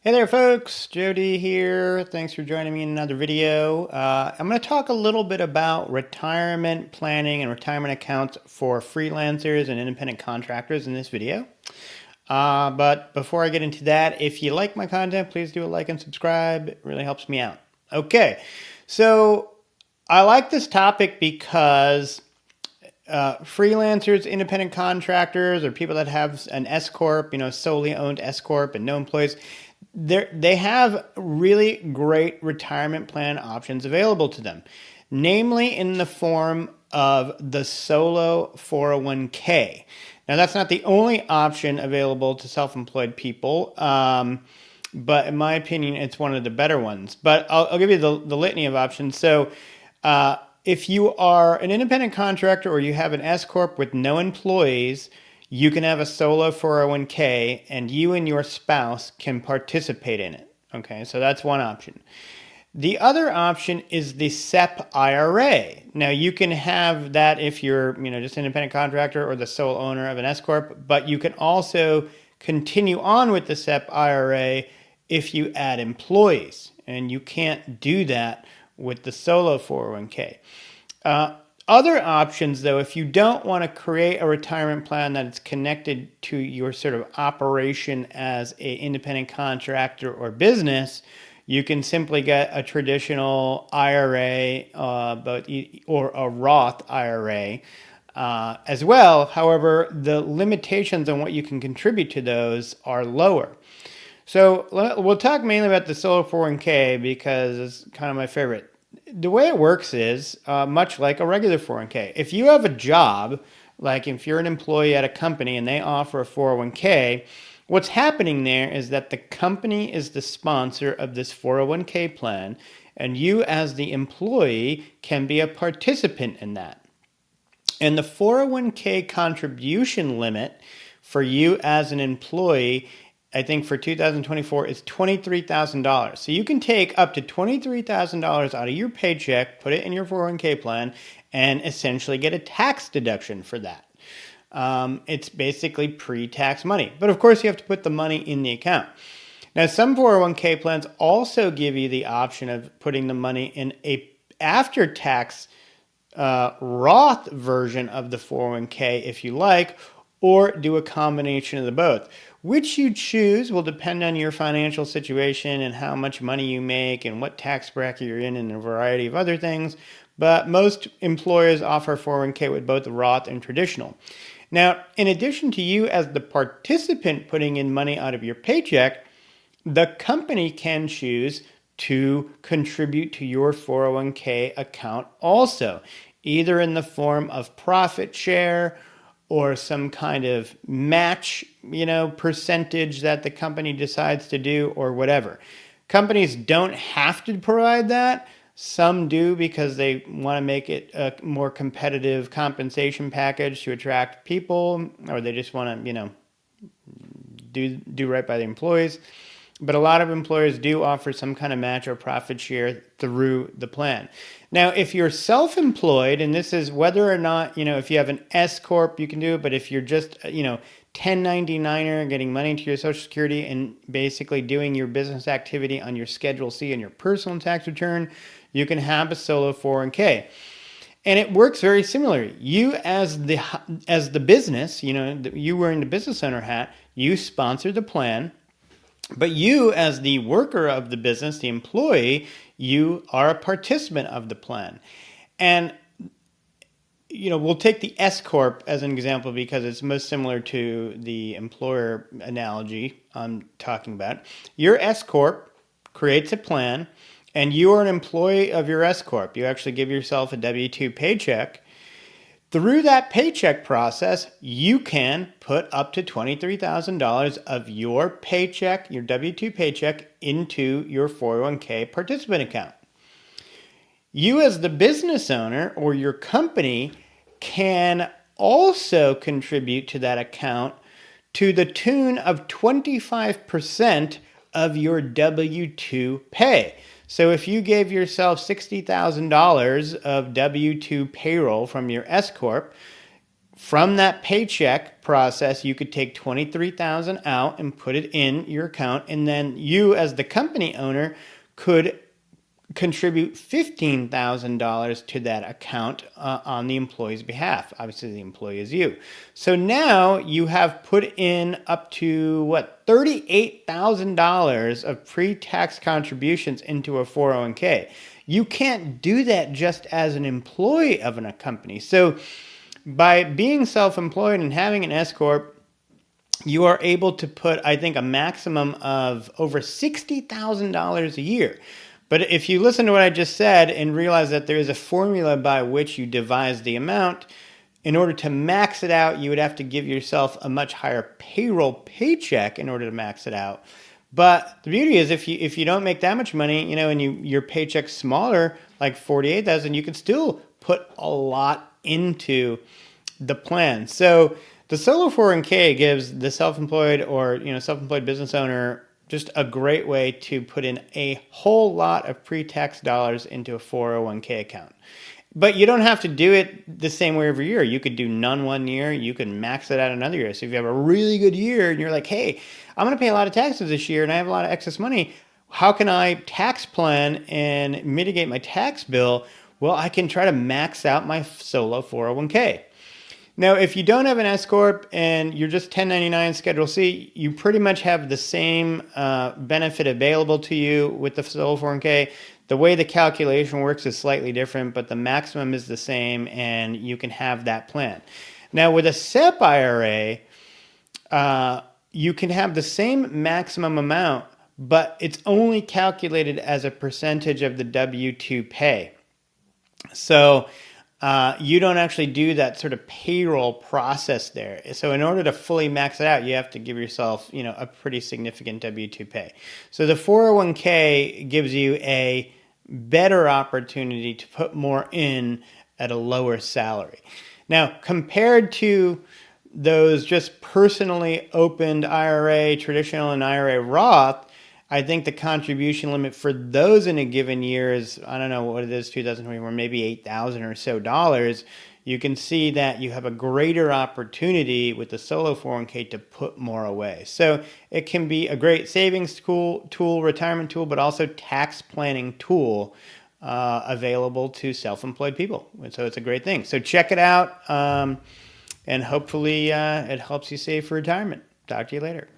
Hey there folks, Jody here. Thanks for joining me in another video. I'm going to talk a little bit about retirement planning and retirement accounts for freelancers and independent contractors in this video. But before I get into that, if you like my content, please do a like and subscribe. It really helps me out. Okay, so I like this topic because freelancers, independent contractors, or people that have an S-Corp, solely owned S-Corp and no employees, they have really great retirement plan options available to them, namely in the form of the solo 401k. Now, that's not the only option available to self-employed people, but in my opinion, it's one of the better ones. But I'll give you the litany of options. So if you are an independent contractor or you have an S-Corp with no employees, you can have a solo 401k and you and your spouse can participate in it. Okay, so that's one option. The other option is the SEP IRA. Now you can have that if you're, just an independent contractor or the sole owner of an S-Corp, but you can also continue on with the SEP IRA if you add employees, and you can't do that with the solo 401k. Other options, though, if you don't want to create a retirement plan that is connected to your sort of operation as an independent contractor or business, you can simply get a traditional IRA or a Roth IRA as well. However, the limitations on what you can contribute to those are lower. So we'll talk mainly about the solo 401k because it's kind of my favorite. The way it works is much like a regular 401k. If you have a job, like if you're an employee at a company and they offer a 401k, what's happening there is that the company is the sponsor of this 401k plan, and you as the employee can be a participant in that. And the 401k contribution limit for you as an employee, I think for 2024 is $23,000. So you can take up to $23,000 out of your paycheck, put it in your 401k plan, and essentially get a tax deduction for that. It's basically pre-tax money. But of course, you have to put the money in the account. Now, some 401k plans also give you the option of putting the money in a after-tax Roth version of the 401k if you like, or do a combination of the both. Which you choose will depend on your financial situation and how much money you make and what tax bracket you're in and a variety of other things. But most employers offer 401k with both Roth and traditional. Now, in addition to you as the participant putting in money out of your paycheck, the company can choose to contribute to your 401k account also, either in the form of profit share or some kind of match, percentage that the company decides to do or whatever. Companies don't have to provide that. Some do because they want to make it a more competitive compensation package to attract people, or they just want to, do right by the employees. But a lot of employers do offer some kind of match or profit share through the plan. Now, if you're self-employed, and this is whether or not, if you have an S-Corp, you can do it. But if you're just, 1099er, getting money into your Social Security and basically doing your business activity on your Schedule C and your personal tax return, you can have a solo 401k. And it works very similarly. You as the business, you wearing the business owner hat, you sponsor the plan. But you, as the worker of the business, the employee, you are a participant of the plan. And, we'll take the S-Corp as an example because it's most similar to the employer analogy I'm talking about. Your S-Corp creates a plan, and you are an employee of your S-Corp. You actually give yourself a W-2 paycheck. Through that paycheck process, you can put up to $23,000 of your paycheck, your W-2 paycheck, into your 401k participant account. You as the business owner or your company can also contribute to that account to the tune of 25% of your W-2 pay. So if you gave yourself $60,000 of W-2 payroll from your S-Corp, from that paycheck process, you could take 23,000 out and put it in your account, and then you as the company owner could contribute $15,000 to that account on the employee's behalf. Obviously, the employee is you. So now you have put in up to what, $38,000 of pre-tax contributions into a 401k. You can't do that just as an employee of a company. So by being self-employed and having an S-Corp, you are able to put, I think, a maximum of over $60,000 a year. But if you listen to what I just said and realize that there is a formula by which you devise the amount, in order to max it out, you would have to give yourself a much higher payroll paycheck in order to max it out. But the beauty is if you don't make that much money, and your paycheck's smaller, like $48,000, you can still put a lot into the plan. So the solo 401k gives the self-employed or self-employed business owner just a great way to put in a whole lot of pre-tax dollars into a 401k account. But you don't have to do it the same way every year. You could do none one year. You can max it out another year. So if you have a really good year and you're like, hey, I'm going to pay a lot of taxes this year and I have a lot of excess money, how can I tax plan and mitigate my tax bill? Well, I can try to max out my solo 401k. Now, if you don't have an S-Corp and you're just 1099 Schedule C, you pretty much have the same benefit available to you with the solo 401k. The way the calculation works is slightly different, but the maximum is the same, and you can have that plan. Now, with a SEP IRA, you can have the same maximum amount, but it's only calculated as a percentage of the W-2 pay. So you don't actually do that sort of payroll process there. So in order to fully max it out, you have to give yourself, a pretty significant W-2 pay. So the 401k gives you a better opportunity to put more in at a lower salary. Now, compared to those just personally opened IRA, traditional and IRA Roth, I think the contribution limit for those in a given year is, I don't know what it is, 2024, maybe $8,000 or so dollars. You can see that you have a greater opportunity with the solo 401k to put more away. So it can be a great savings tool, retirement tool, but also tax planning tool available to self-employed people. So it's a great thing. So check it out, and hopefully it helps you save for retirement. Talk to you later.